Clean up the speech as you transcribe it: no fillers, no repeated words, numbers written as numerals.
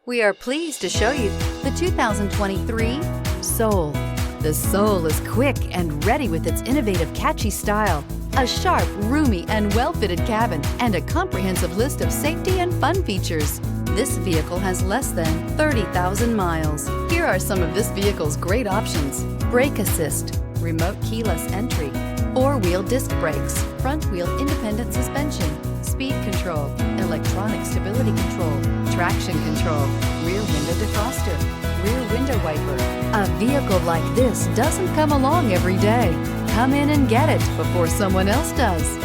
We are pleased to show you the 2023 Soul. The Soul is quick and ready with its innovative, catchy style, a sharp, roomy, and well-fitted cabin, and a comprehensive list of safety and fun features. This vehicle has less than 30,000 miles. Here are some of this vehicle's great options: brake assist, remote keyless entry, four-wheel disc brakes, front-wheel independent suspension, speed control, electronic stability control, traction control, rear window defroster, rear window wiper. A vehicle like this doesn't come along every day. Come in and get it before someone else does.